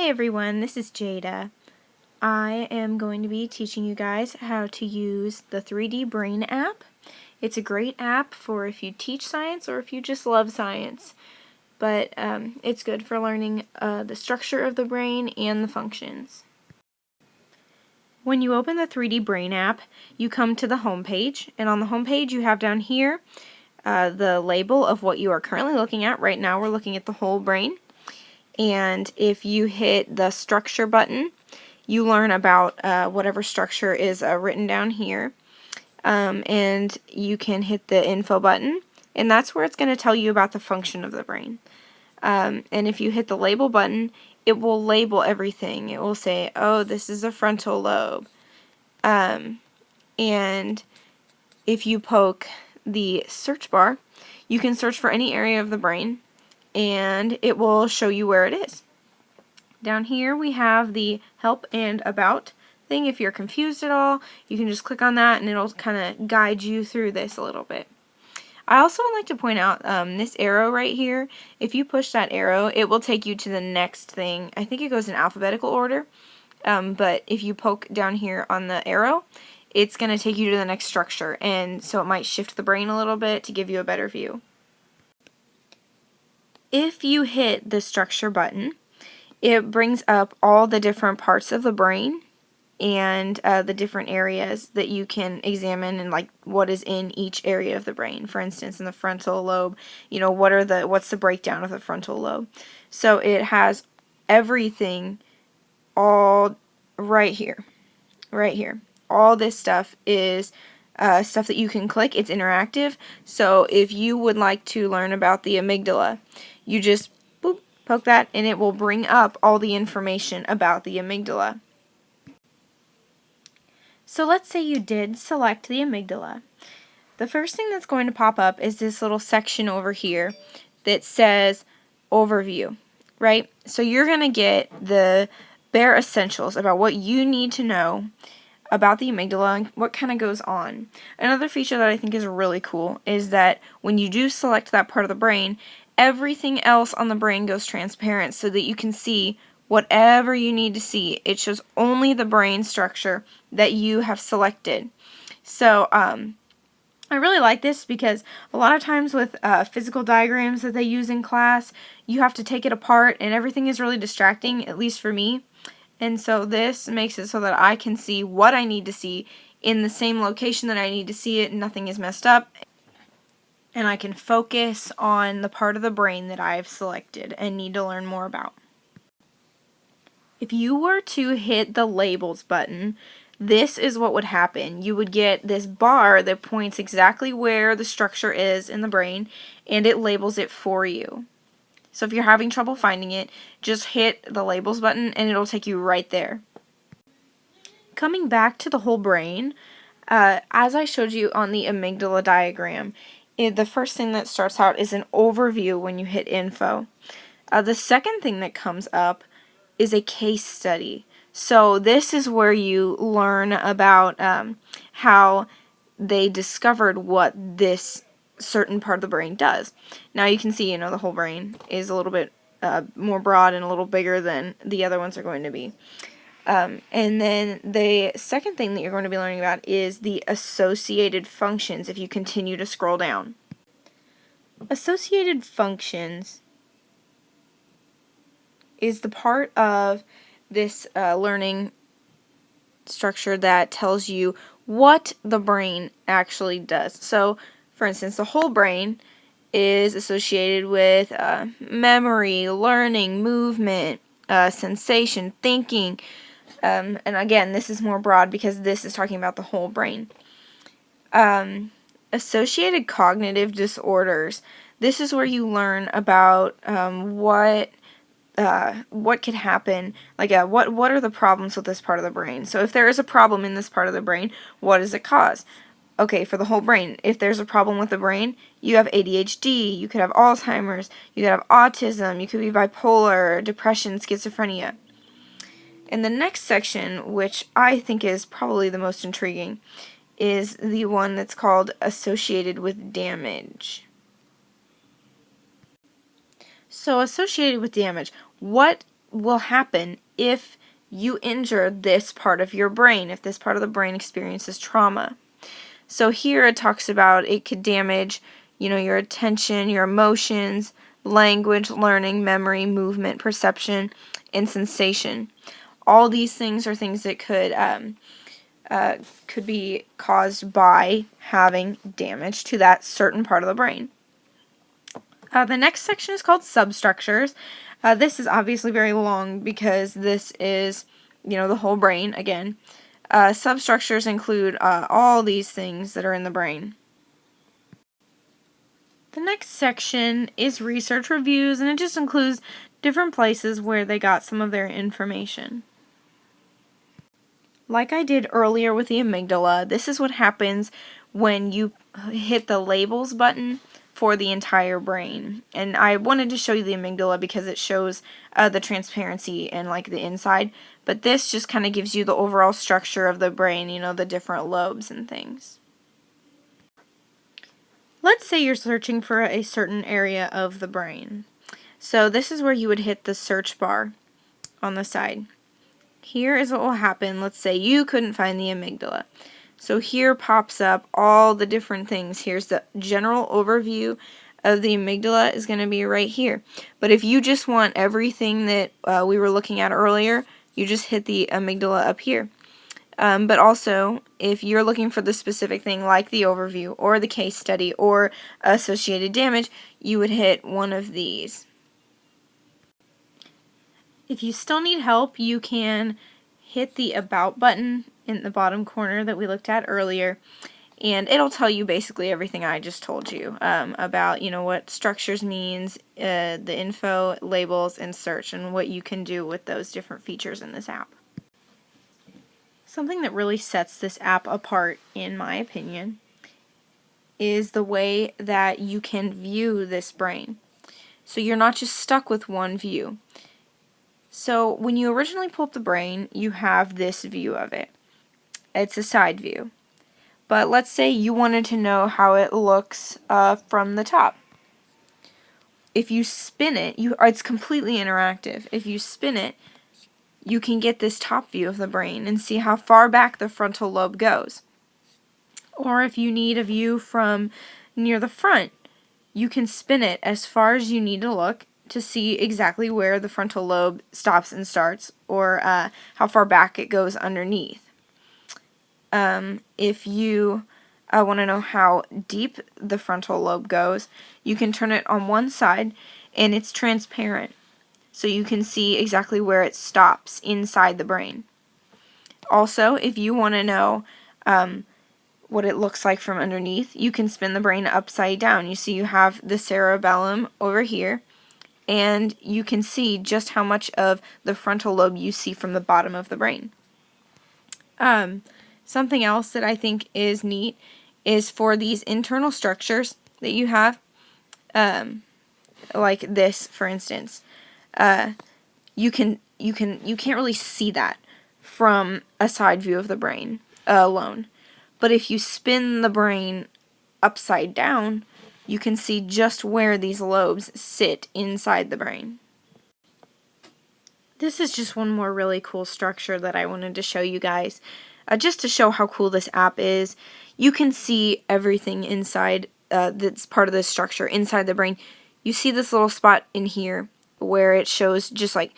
Hey everyone, this is Jada. I am going to be teaching you guys how to use the 3D Brain app. It's a great app for if you teach science or if you just love science, but it's good for learning the structure of the brain and the functions. When you open the 3D Brain app, you come to the home page, and on the home page you have down here the label of what you are currently looking at. Right now we're looking at the whole brain. And if you hit the structure button, you learn about whatever structure is written down here. And you can hit the info button, and that's where it's going to tell you about the function of the brain. And if you hit the label button, it will label everything. It will say, oh, this is a frontal lobe. And if you poke the search bar, you can search for any area of the brain, and it will show you where it is. Down here we have the help and about thing. If you're confused at all, you can just click on that and it'll kind of guide you through this a little bit. I also would like to point out this arrow right here. If you push that arrow, it will take you to the next thing. I think it goes in alphabetical order, but if you poke down here on the arrow, it's going to take you to the next structure, and so it might shift the brain a little bit to give you a better view. If you hit the structure button, it brings up all the different parts of the brain and the different areas that you can examine, and like what is in each area of the brain. For instance, in the frontal lobe, what's the breakdown of the frontal lobe. So it has everything all right here. Right here. All this stuff is stuff that you can click. It's interactive. So if you would like to learn about the amygdala, you just poke that and it will bring up all the information about the amygdala. So let's say you did select the amygdala. The first thing that's going to pop up is this little section over here that says overview, right? So you're going to get the bare essentials about what you need to know about the amygdala and what kind of goes on. Another feature that I think is really cool is that when you do select that part of the brain, everything else on the brain goes transparent so that you can see whatever you need to see. It shows only the brain structure that you have selected. So I really like this because a lot of times with physical diagrams that they use in class, you have to take it apart and everything is really distracting, at least for me. And so this makes it so that I can see what I need to see in the same location that I need to see it, and nothing is messed up. And I can focus on the part of the brain that I've selected and need to learn more about. If you were to hit the labels button, this is what would happen. You would get this bar that points exactly where the structure is in the brain, and it labels it for you. So if you're having trouble finding it, just hit the labels button and it'll take you right there. Coming back to the whole brain, as I showed you on the amygdala diagram, the first thing that starts out is an overview when you hit info. The second thing that comes up is a case study. So this is where you learn about how they discovered what this certain part of the brain does. Now you can see, the whole brain is a little bit more broad and a little bigger than the other ones are going to be. And then the second thing that you're going to be learning about is the associated functions if you continue to scroll down. Associated functions is the part of this learning structure that tells you what the brain actually does. So, for instance, the whole brain is associated with memory, learning, movement, sensation, thinking, and again, this is more broad because this is talking about the whole brain. Associated cognitive disorders. This is where you learn about what could happen, like what are the problems with this part of the brain. So if there is a problem in this part of the brain, what does it cause? Okay, for the whole brain, if there's a problem with the brain, you have ADHD, you could have Alzheimer's, you could have autism, you could be bipolar, depression, schizophrenia. And the next section, which I think is probably the most intriguing, is the one that's called associated with damage. So associated with damage, what will happen if you injure this part of your brain, if this part of the brain experiences trauma. So here it talks about it could damage, your attention, your emotions, language, learning, memory, movement, perception, and sensation. All these things are things that could be caused by having damage to that certain part of the brain. The next section is called substructures. This is obviously very long because this is, the whole brain again. Substructures include all these things that are in the brain. The next section is research reviews, and it just includes different places where they got some of their information. Like I did earlier with the amygdala, this is what happens when you hit the labels button for the entire brain. And I wanted to show you the amygdala because it shows the transparency and like the inside, but this just kind of gives you the overall structure of the brain, the different lobes and things. Let's say you're searching for a certain area of the brain. So this is where you would hit the search bar on the side. Here is what will happen. Let's say you couldn't find the amygdala. So here pops up all the different things. Here's the general overview of the amygdala is going to be right here. But if you just want everything that we were looking at earlier, you just hit the amygdala up here. But also, if you're looking for the specific thing like the overview or the case study or associated damage, you would hit one of these. If you still need help, you can hit the About button in the bottom corner that we looked at earlier, and it'll tell you basically everything I just told you about, what structures means, the info, labels, and search, and what you can do with those different features in this app. Something that really sets this app apart, in my opinion, is the way that you can view this brain. So you're not just stuck with one view. So when you originally pull up the brain, you have this view of it. It's a side view. But let's say you wanted to know how it looks from the top. If you spin it, it's completely interactive. If you spin it, you can get this top view of the brain and see how far back the frontal lobe goes. Or if you need a view from near the front, you can spin it as far as you need to look to see exactly where the frontal lobe stops and starts, or how far back it goes underneath. If you want to know how deep the frontal lobe goes, you can turn it on one side and it's transparent, so you can see exactly where it stops inside the brain. Also, if you want to know what it looks like from underneath, you can spin the brain upside down. You see you have the cerebellum over here, and you can see just how much of the frontal lobe you see from the bottom of the brain. Something else that I think is neat is for these internal structures that you have, like this, for instance. You can't really see that from a side view of the brain alone. But if you spin the brain upside down, you can see just where these lobes sit inside the brain. This is just one more really cool structure that I wanted to show you guys. Just to show how cool this app is, you can see everything inside that's part of this structure inside the brain. You see this little spot in here where it shows just like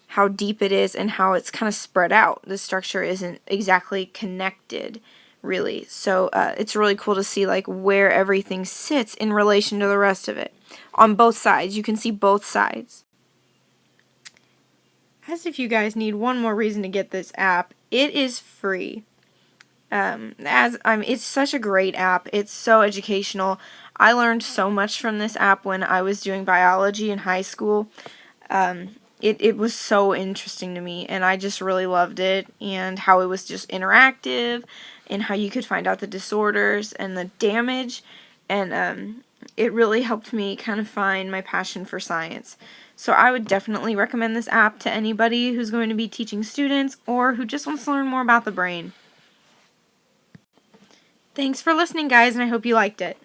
how deep it is and how it's kind of spread out. The structure isn't exactly connected, really. So it's really cool to see like where everything sits in relation to the rest of it. On both sides, you can see both sides. As if you guys need one more reason to get this app, it is free. It's such a great app. It's so educational. I learned so much from this app when I was doing biology in high school. It was so interesting to me, and I just really loved it, and how it was just interactive, and how you could find out the disorders and the damage, and it really helped me kind of find my passion for science. So I would definitely recommend this app to anybody who's going to be teaching students or who just wants to learn more about the brain. Thanks for listening, guys, and I hope you liked it.